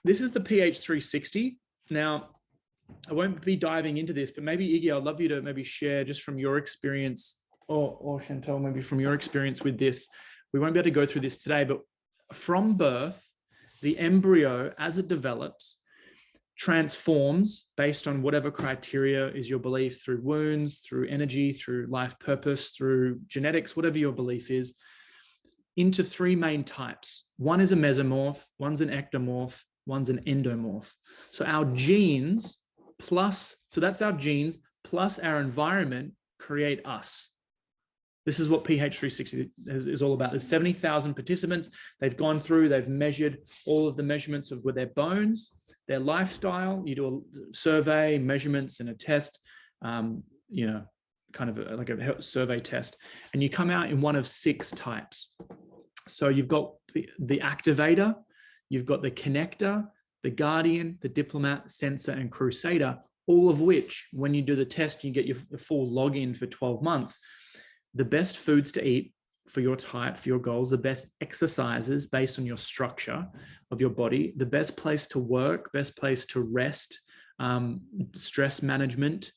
this is the pH 360. Now, I won't be diving into this, but maybe Iggy, I'd love you to maybe share just from your experience, or Chantal, maybe from your experience with this. We won't be able to go through this today, but from birth, the embryo, as it develops, transforms based on whatever criteria is your belief, through wounds, through energy, through life purpose, through genetics, whatever your belief is, into three main types. One is a mesomorph, one's an ectomorph, one's an endomorph. So our genes plus, so that's our genes plus our environment create us. This is what pH 360 is all about. There's 70,000 participants. They've gone through, they've measured all of the measurements of with their bones, their lifestyle. You do a survey, measurements, and a test, you know, kind of like a survey test, and you come out in one of 6 types. So you've got the activator, you've got the connector, the guardian, the diplomat, sensor, and crusader, all of which, when you do the test, you get your full login for 12 months. The best foods to eat for your type, for your goals, the best exercises based on your structure of your body, the best place to work, best place to rest, stress management,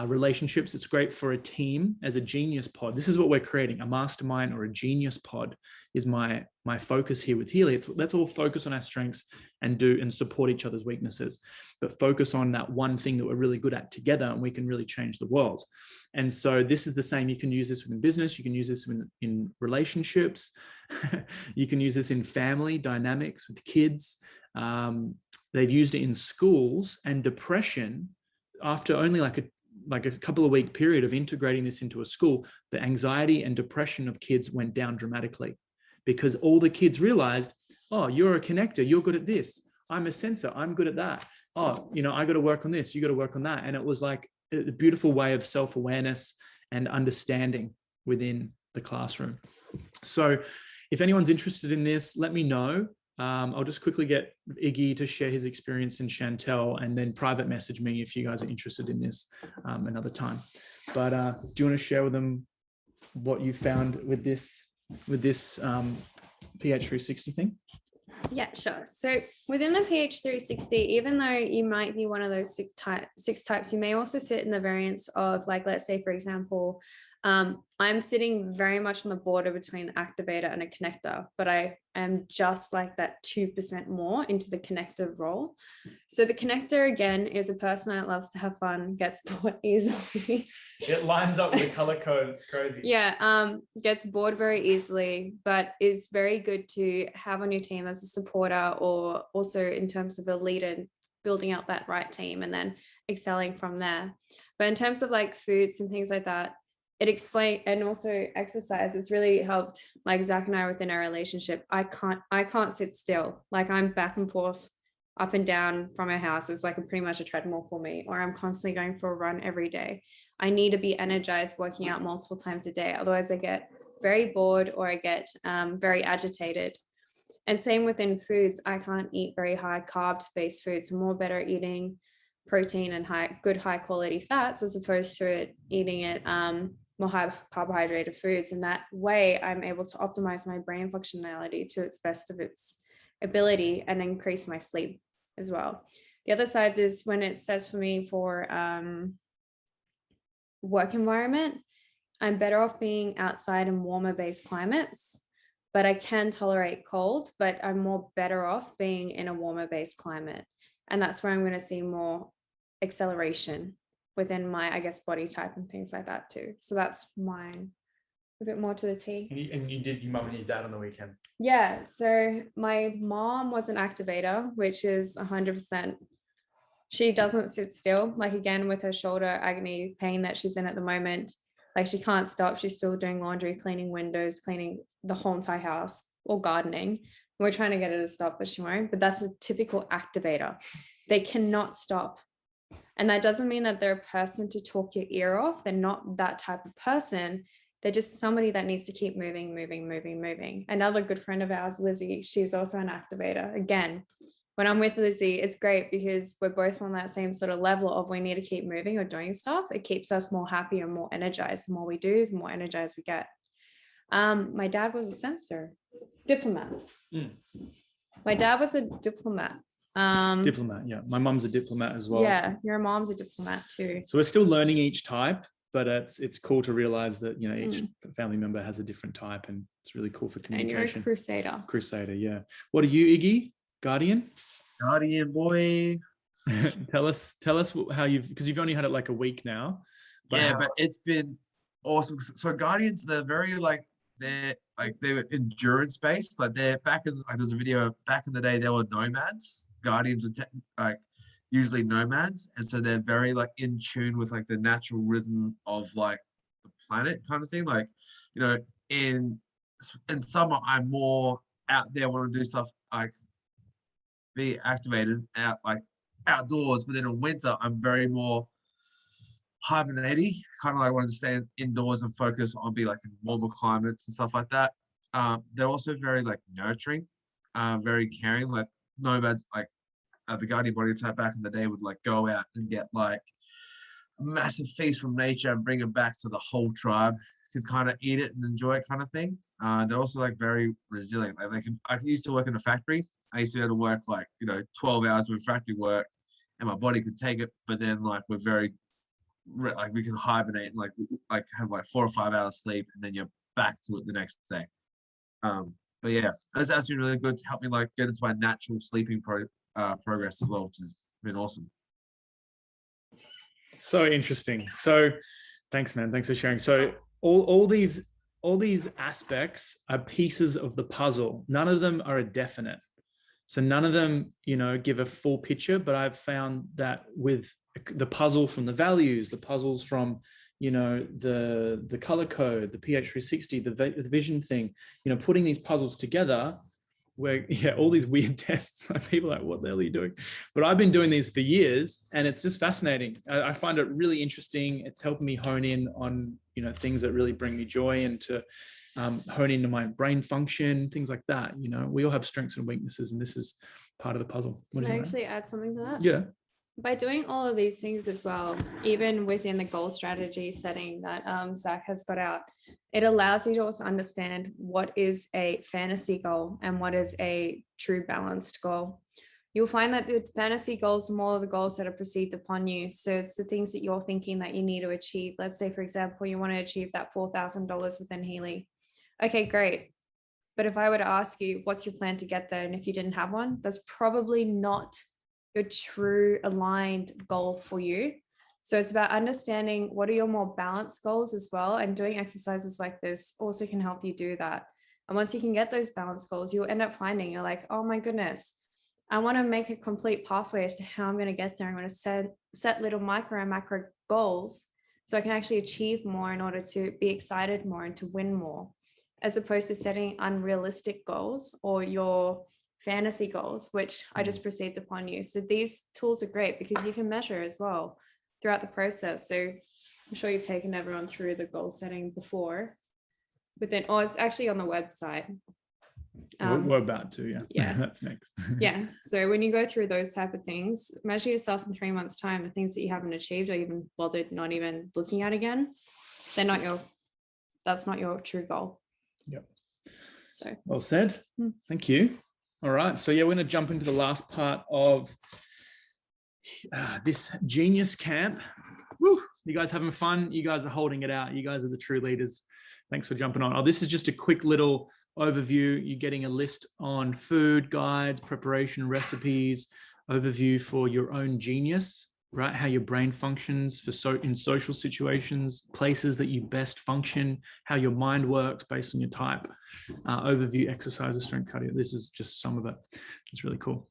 relationships. It's great for a team as a genius pod. This is what we're creating, a mastermind or a genius pod is my focus here with Healy. Let's all focus on our strengths and do and support each other's weaknesses, but focus on that one thing that we're really good at together, and we can really change the world. And so this is the same. You can use this within business. You can use this in relationships. You can use this in family dynamics with kids. They've used it in schools, and depression, after only like a couple of week period of integrating this into a school, the anxiety and depression of kids went down dramatically, because all the kids realized, oh, you're a connector, you're good at this. I'm a sensor, I'm good at that. Oh, you know, I got to work on this, you got to work on that. And it was like a beautiful way of self-awareness and understanding within the classroom. So if anyone's interested in this, let me know. I'll just quickly get Iggy to share his experience in Chantel, and then private message me if you guys are interested in this another time. But do you want to share with them what you found with this pH 360 thing? Yeah, sure. So within the pH 360, even though you might be one of those six types, you may also sit in the variance of, like, let's say, for example, I'm sitting very much on the border between an activator and a connector, but I am just like that 2% more into the connector role. So the connector, again, is a person that loves to have fun, gets bored easily. It lines up with the color code. It's crazy. Yeah, gets bored very easily, but is very good to have on your team as a supporter, or also in terms of a leader, building out that right team and then excelling from there. But in terms of like foods and things like that, it explained, and also exercise, it's really helped, like Zach and I within our relationship. I can't sit still. Like, I'm back and forth, up and down from our house. It's like pretty much a treadmill for me, or I'm constantly going for a run every day. I need to be energized, working out multiple times a day. Otherwise I get very bored, or I get very agitated. And same within foods. I can't eat very high carb based foods. I'm more better at eating protein and good high quality fats, as opposed to eating it more high carbohydrated foods. And that way I'm able to optimize my brain functionality to its best of its ability and increase my sleep as well. The other sides is when it says for me for work environment, I'm better off being outside in warmer based climates, but I can tolerate cold, but I'm more better off being in a warmer based climate. And that's where I'm going to see more acceleration within my, I guess, body type and things like that too. So that's mine, a bit more to the T. And you did your mum and your dad on the weekend? Yeah. So my mom was an activator, which is 100%. She doesn't sit still. Like, again, with her shoulder agony pain that she's in at the moment, like, she can't stop. She's still doing laundry, cleaning windows, cleaning the whole entire house, or gardening. We're trying to get her to stop, but she won't. But that's a typical activator. They cannot stop. And that doesn't mean that they're a person to talk your ear off. They're not that type of person. They're just somebody that needs to keep moving. Another good friend of ours, Lizzie, she's also an activator. Again, when I'm with Lizzie, it's great because we're both on that same sort of level of, we need to keep moving or doing stuff. It keeps us more happy and more energized. The more we do, the more energized we get. My dad was a sensor, diplomat. My dad was a diplomat. Diplomat, yeah. My mum's a diplomat as well. Yeah, your mom's a diplomat too. So we're still learning each type, but it's cool to realize that, you know, each family member has a different type, and it's really cool for communication. And you're a crusader. Crusader, yeah. What are you, Iggy? Guardian? Guardian boy. tell us how because you've only had it like a week now. But it's been awesome. So Guardians, they're very they're endurance based. Like they're back in there's a video back in the day they were nomads. Guardians are usually nomads, and so they're very in tune with the natural rhythm of the planet kind of thing. Like, you know, in summer I'm more out there, want to do stuff be activated outdoors, but then in winter I'm very more hibernating, kind of want to stay indoors and focus on in warmer climates and stuff like that. They're also very nurturing, very caring. Like nomads, the Guardian body type back in the day would go out and get a massive feast from nature and bring it back to the whole tribe, could kind of eat it and enjoy it kind of thing. They're also very resilient. I used to work in a factory. I used to be able to work 12 hours with factory work, and my body could take it. But then we're very we can hibernate and have 4 or 5 hours sleep, and then you're back to it the next day. But yeah, that's been really good to help me get into my natural sleeping progress as well, which has been awesome. So interesting. So thanks, man. Thanks for sharing. So all these aspects are pieces of the puzzle. None of them are a definite. So none of them, give a full picture, but I've found that with the puzzle from the values, the puzzles from, the color code, the PH360, the vision thing, putting these puzzles together where, all these weird tests, people are like, what the hell are you doing? But I've been doing these for years, and it's just fascinating. I find it really interesting. It's helped me hone in on, things that really bring me joy, and to hone into my brain function, things like that. We all have strengths and weaknesses, and this is part of the puzzle. Can I actually add something to that? Yeah. By doing all of these things as well, even within the goal strategy setting that Zach has got out, it allows you to also understand what is a fantasy goal and what is a true balanced goal. You'll find that the fantasy goals are more of the goals that are perceived upon you. So it's the things that you're thinking that you need to achieve. Let's say, for example, you want to achieve that $4,000 within Healy. Okay, great. But if I were to ask you, what's your plan to get there? And if you didn't have one, that's probably not your true aligned goal for you. So it's about understanding what are your more balanced goals as well. And doing exercises like this also can help you do that. And once you can get those balanced goals, you'll end up finding you're like, oh my goodness, I want to make a complete pathway as to how I'm going to get there. I'm going to set little micro and macro goals so I can actually achieve more in order to be excited more and to win more, as opposed to setting unrealistic goals or your fantasy goals, which I just perceived upon you. So these tools are great because you can measure as well throughout the process. So I'm sure you've taken everyone through the goal setting before, but then, it's actually on the website. We're about to, yeah. That's next. Yeah. So when you go through those type of things, measure yourself in 3 months' time, the things that you haven't achieved or even bothered not even looking at again, that's not your true goal. Yep. So well said. Thank you. All right. So we're going to jump into the last part of this genius camp. Woo! You guys having fun? You guys are holding it out. You guys are the true leaders. Thanks for jumping on. This is just a quick little overview. You're getting a list on food, guides, preparation, recipes, overview for your own genius, right? How your brain functions in social situations, places that you best function, how your mind works based on your type, overview, exercises, strength cardio. This is just some of it. It's really cool.